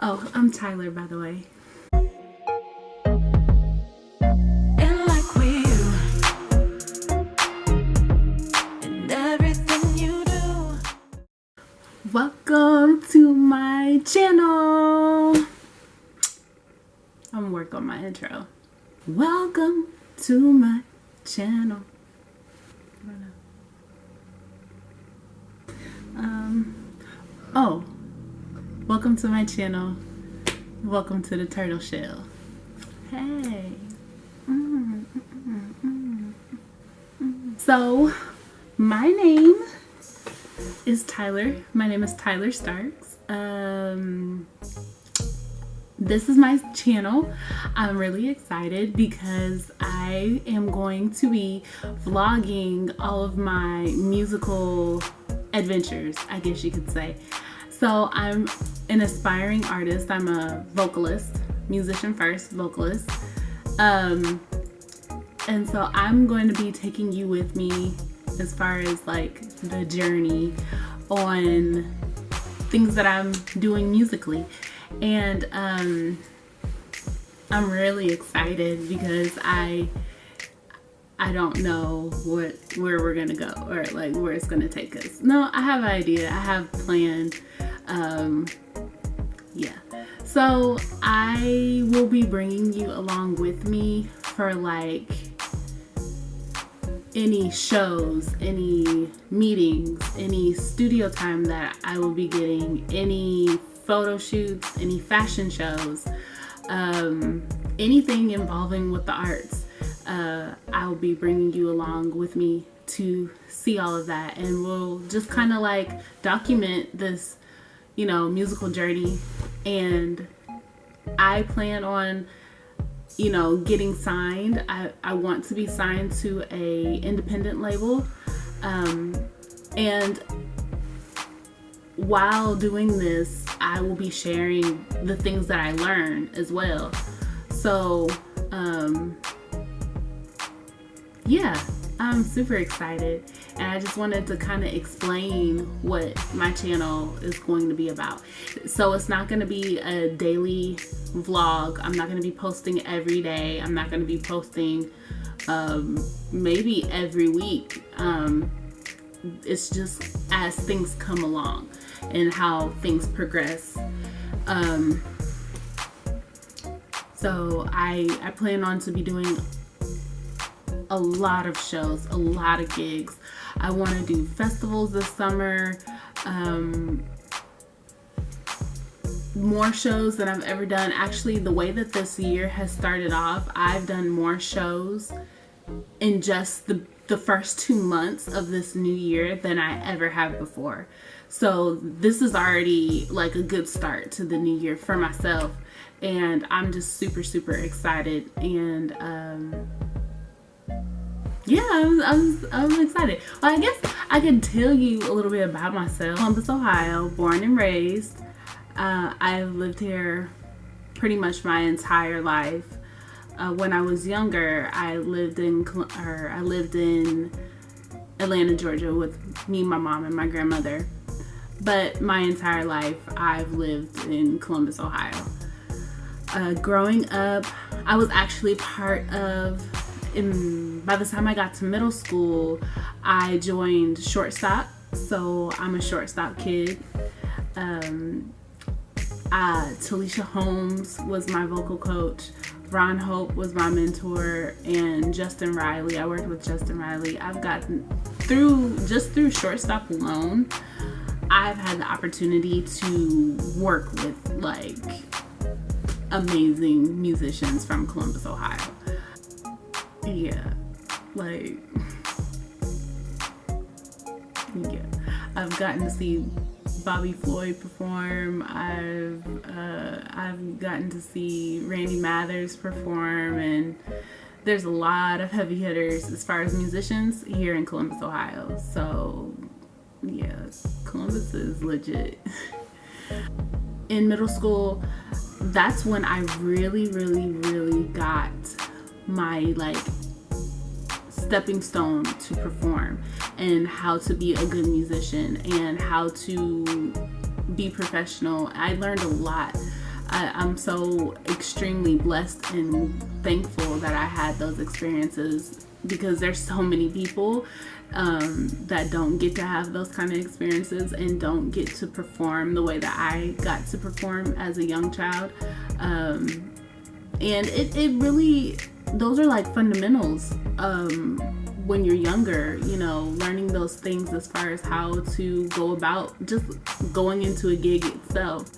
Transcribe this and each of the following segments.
Oh, I'm Tyler, by the way. And like you and everything you do. Welcome to my channel. I'm gonna work on my intro. Welcome to my channel. Oh, welcome to my channel. Welcome to the turtle shell. Hey. So, my name is Tyler. My name is Tyler Starks. This is my channel. I'm really excited because I am going to be vlogging all of my musical adventures, I guess you could say. So I'm an aspiring artist. I'm a vocalist, musician first, vocalist. And so I'm going to be taking you with me as far as like the journey on things that I'm doing musically. And I'm really excited because I don't know where we're gonna go or like where it's gonna take us. No, I have an idea. I have planned. Yeah. So I will be bringing you along with me for like any shows, any meetings, any studio time that I will be getting, any photo shoots, any fashion shows, anything involving with the arts. I'll be bringing you along with me to see all of that, and we'll just kind of like document this, you know, musical journey. And I plan on, you know, getting signed. I want to be signed to a independent label, and while doing this, I will be sharing the things that I learn as well. So, yeah, I'm super excited, and I just wanted to kind of explain what my channel is going to be about. So it's not going to be a daily vlog. I'm not going to be posting every day. I'm not going to be posting maybe every week. It's just as things come along and how things progress. So I plan on to be doing a lot of shows, a lot of gigs. I want to do festivals this summer, more shows than I've ever done. Actually, the way that this year has started off, I've done more shows in just the first 2 months of this new year than I ever have before. So this is already like a good start to the new year for myself, and I'm just super excited. And yeah, I'm excited. Well, I guess I can tell you a little bit about myself. Columbus, Ohio, born and raised. I've lived here pretty much my entire life. When I was younger, I lived in Atlanta, Georgia with me, my mom, and my grandmother. But my entire life, I've lived in Columbus, Ohio. Growing up, I was actually part of, by the time I got to middle school, I joined shortstop. So I'm a shortstop kid. Talisha Holmes was my vocal coach. Ron Hope was my mentor, and Justin Riley. I worked with Justin Riley. I've gotten through shortstop alone, I've had the opportunity to work with like amazing musicians from Columbus, Ohio. Yeah, like, yeah. I've gotten to see Bobby Floyd perform. I've gotten to see Randy Mathers perform, and there's a lot of heavy hitters as far as musicians here in Columbus, Ohio. So yeah, Columbus is legit. In middle school, that's when I really got my like stepping stone to perform, and how to be a good musician, and how to be professional. I learned a lot I'm so extremely blessed and thankful that I had those experiences, because there's so many people that don't get to have those kind of experiences and don't get to perform the way that I got to perform as a young child. And it really, those are like fundamentals when you're younger, you know, learning those things as far as how to go about just going into a gig itself.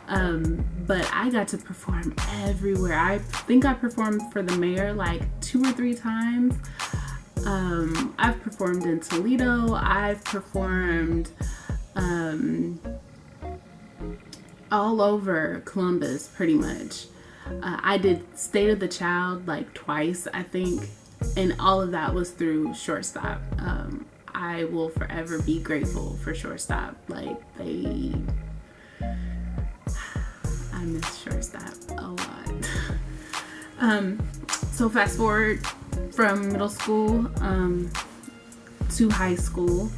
But I got to perform everywhere. I think I performed for the mayor like 2 or 3 times. I've performed in Toledo. I've performed all over Columbus, pretty much. I did State of the Child like twice, I think, and all of that was through Shortstop. I will forever be grateful for Shortstop. Like, I miss Shortstop a lot. So fast forward from middle school to high school.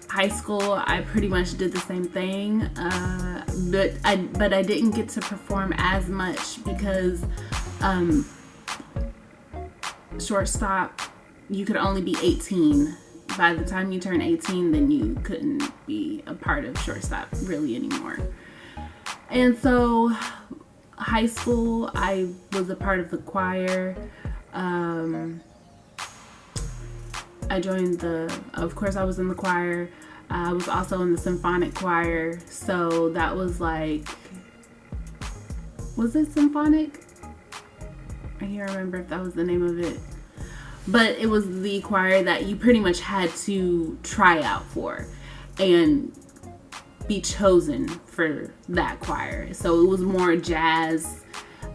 High school, I pretty much did the same thing, but I didn't get to perform as much because Shortstop, you could only be 18. By the time you turn 18, then you couldn't be a part of Shortstop really anymore. And so high school, I was a part of the choir. I joined of course I was in the choir. I was also in the symphonic choir. So that was like, was it symphonic? I can't remember if that was the name of it. But it was the choir that you pretty much had to try out for and be chosen for that choir. So it was more jazz,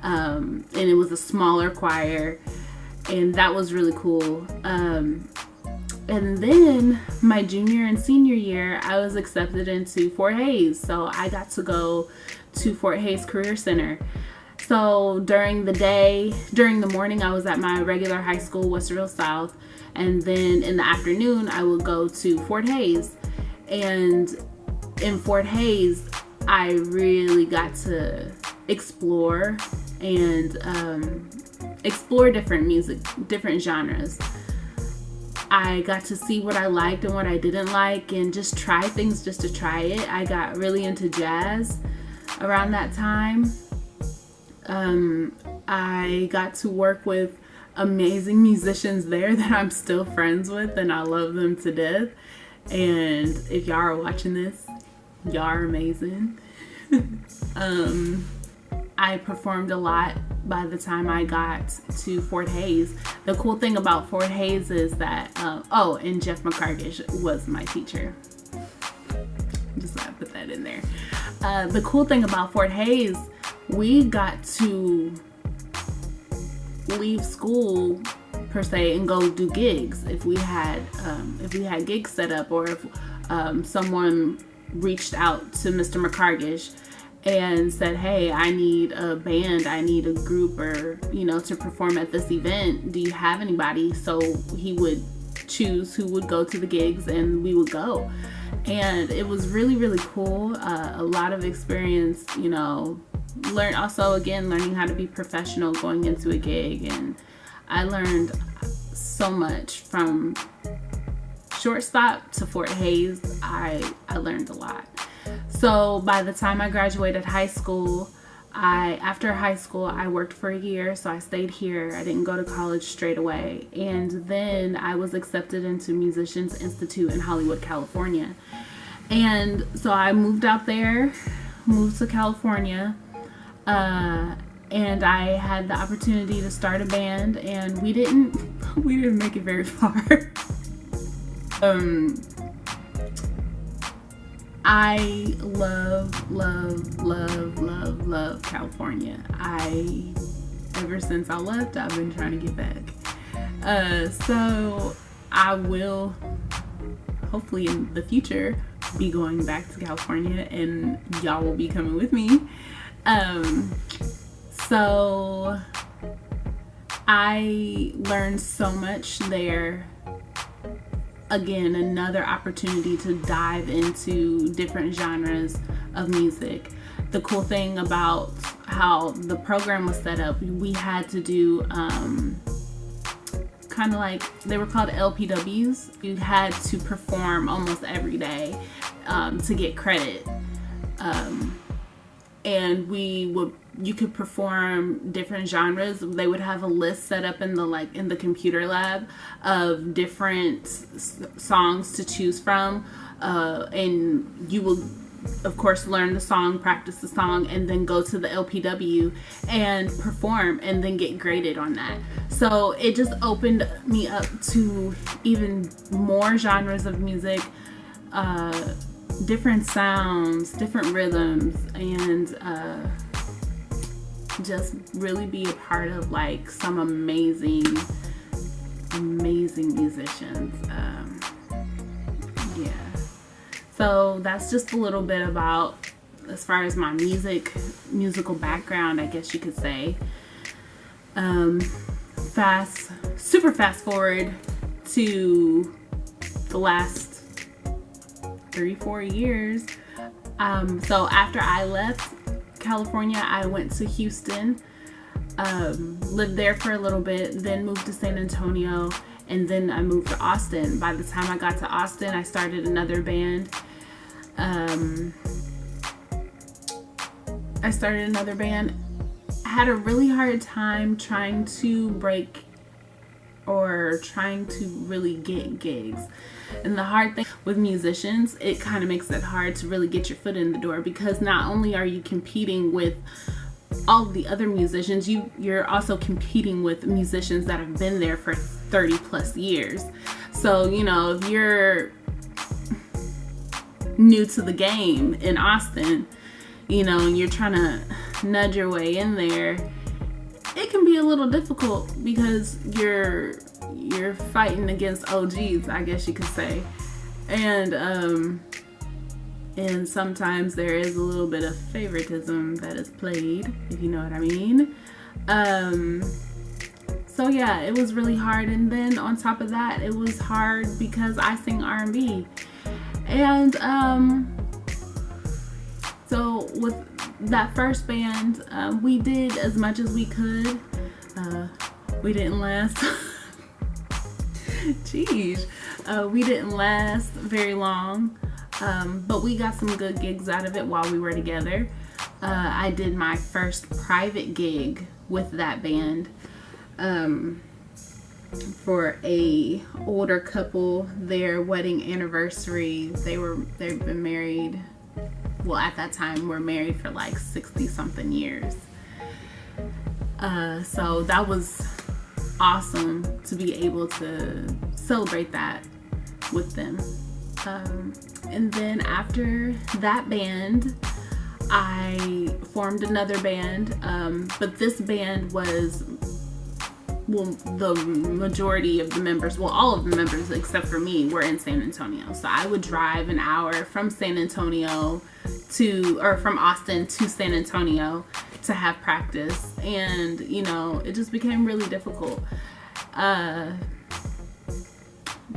and it was a smaller choir, and that was really cool. And then my junior and senior year, I was accepted into Fort Hays. So I got to go to Fort Hays Career Center. So during the morning, I was at my regular high school, Westerville South. And then in the afternoon, I would go to Fort Hays. And in Fort Hays, I really got to explore and explore different music, different genres. I got to see what I liked and what I didn't like and just try things just to try it. I got really into jazz around that time. I got to work with amazing musicians there that I'm still friends with, and I love them to death. And if y'all are watching this, y'all are amazing. I performed a lot by the time I got to Fort Hays. The cool thing about Fort Hays is that, and Jeff McCargish was my teacher. Just gotta put that in there. The cool thing about Fort Hays, we got to leave school per se and go do gigs if we had gigs set up, or if someone reached out to Mr. McCargish and said, hey, I need a band, I need a group, or to perform at this event, do you have anybody? So he would choose who would go to the gigs and we would go. And it was really, really cool. A lot of experience, learning how to be professional going into a gig. And I learned so much from Shortstop to Fort Hays. I learned a lot. So by the time I graduated high school, after high school, I worked for a year. So I stayed here. I didn't go to college straight away. And then I was accepted into Musicians Institute in Hollywood, California. And so I moved out there, moved to California, and I had the opportunity to start a band, and we didn't make it very far. I love California. Ever since I left, I've been trying to get back. So I will, hopefully in the future, be going back to California, and y'all will be coming with me. So I learned so much there. Again, another opportunity to dive into different genres of music. the cool thing about how the program was set up, we had to do kind of like, they were called LPWs. You had to perform almost every day to get credit. And you could perform different genres. They would have a list set up in the computer lab of different songs to choose from, and you will of course learn the song, practice the song, and then go to the LPW and perform and then get graded on that. So it just opened me up to even more genres of music, different sounds, different rhythms, and just really be a part of like some amazing musicians. Yeah. So that's just a little bit about, as far as my musical background, I guess you could say. Super fast forward to the last 3-4 years. So after I left California, I went to Houston, lived there for a little bit, then moved to San Antonio, and then I moved to Austin. By the time I got to Austin, I started another band. I had a really hard time trying to really get gigs. And the hard thing with musicians, it kind of makes it hard to really get your foot in the door, because not only are you competing with all the other musicians, you're also competing with musicians that have been there for 30 plus years. So, if you're new to the game in Austin, and you're trying to nudge your way in there, it can be a little difficult because you're fighting against OGs, I guess you could say. And sometimes there is a little bit of favoritism that is played, if you know what I mean. So yeah, it was really hard. And then on top of that, it was hard because I sing R&B. And so with that first band, we did as much as we could. We didn't last. Jeez. We didn't last very long. But we got some good gigs out of it while we were together. I did my first private gig with that band for a older couple. Their wedding anniversary, they've been married, well, at that time were married for like 60 something years. So that was awesome to be able to celebrate that with them. And then after that band, I formed another band, but this band was, the majority of the members, all of the members except for me, were in San Antonio. So I would drive an hour from San Antonio from Austin to San Antonio to have practice. And, it just became really difficult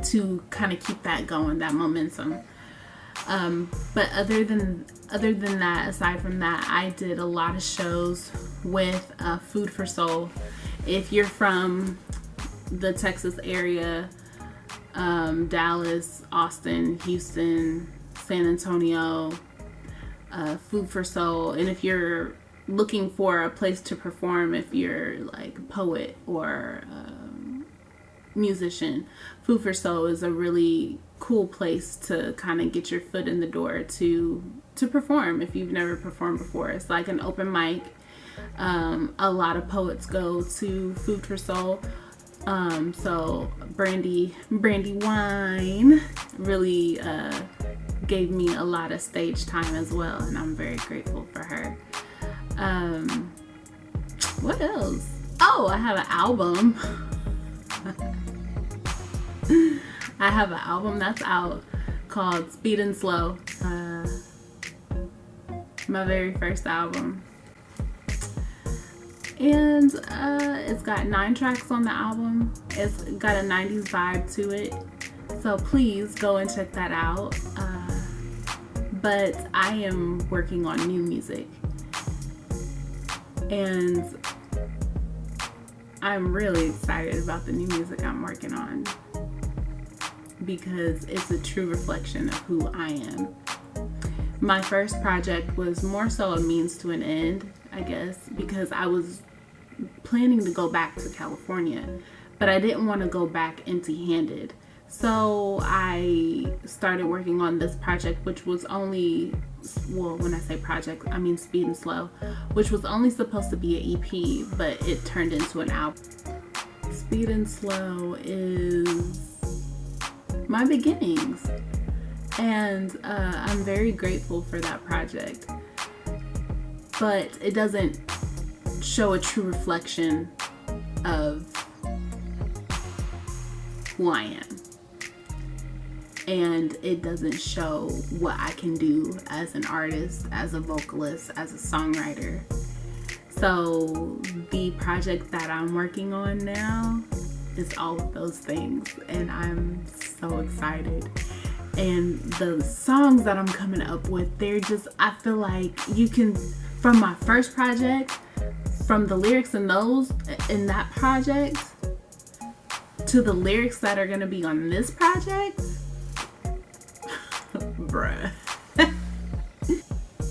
to kind of keep that going, that momentum. But other than that, aside from that, I did a lot of shows with Food for Soul. If you're from the Texas area, Dallas, Austin, Houston, San Antonio, Food for Soul, and if you're looking for a place to perform, if you're like a poet or musician, Food for Soul is a really cool place to kind of get your foot in the door to perform if you've never performed before. It's like an open mic. A lot of poets go to Food for Soul. So Brandy Wine really gave me a lot of stage time as well, and I'm very grateful for her. What else? Oh, I have an album. I have an album that's out called Speedin' Slow. My very first album. And it's got 9 tracks on the album. It's got a 90s vibe to it. So please go and check that out. But I am working on new music. And I'm really excited about the new music I'm working on because it's a true reflection of who I am. My first project was more so a means to an end, I guess, because I was planning to go back to California, but I didn't want to go back empty-handed. So I started working on this project, which was only, well, when I say project, I mean Speedin' Slow, which was only supposed to be an EP, but it turned into an album. Speedin' Slow is my beginnings, and I'm very grateful for that project, but it doesn't show a true reflection of who I am. And it doesn't show what I can do as an artist, as a vocalist, as a songwriter. So the project that I'm working on now is all of those things, and I'm so excited. And the songs that I'm coming up with, they're just, I feel like you can, from my first project, from the lyrics in that project to the lyrics that are gonna be on this project, bruh.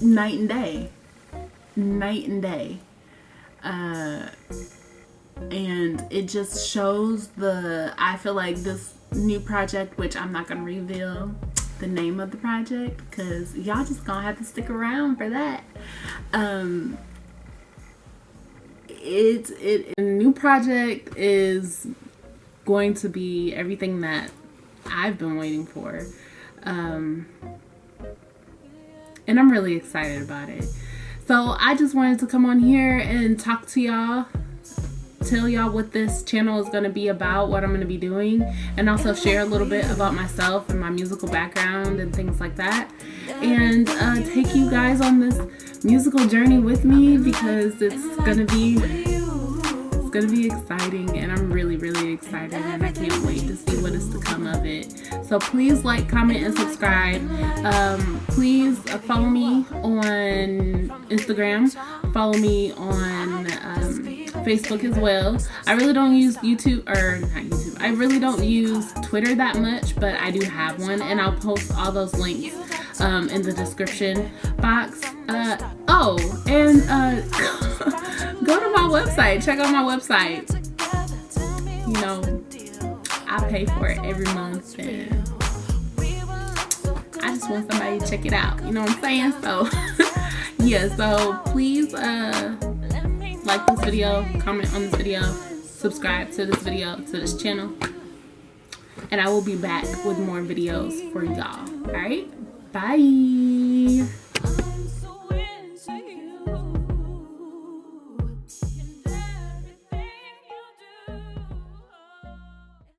Night and day. And it just shows I feel like this new project, which I'm not gonna reveal the name of the project because y'all just gonna have to stick around for that. A new project is going to be everything that I've been waiting for. And I'm really excited about it. So I just wanted to come on here and talk to y'all, tell y'all what this channel is going to be about, what I'm going to be doing, and also share a little bit about myself and my musical background and things like that, and take you guys on this musical journey with me because it's going to be exciting, and I'm really, really excited, and I can't wait to see what is to come of it. So please like, comment, and subscribe. Please follow me on Instagram. Follow me on Facebook as well. I really don't use I really don't use Twitter that much, but I do have one, and I'll post all those links in the description box. Go to my website. Check out my website. You know, I pay for it every month, and I just want somebody to check it out. You know what I'm saying? So, yeah. So please like this video, comment on this video, subscribe to this video, to this channel, and I will be back with more videos for y'all. All right, bye.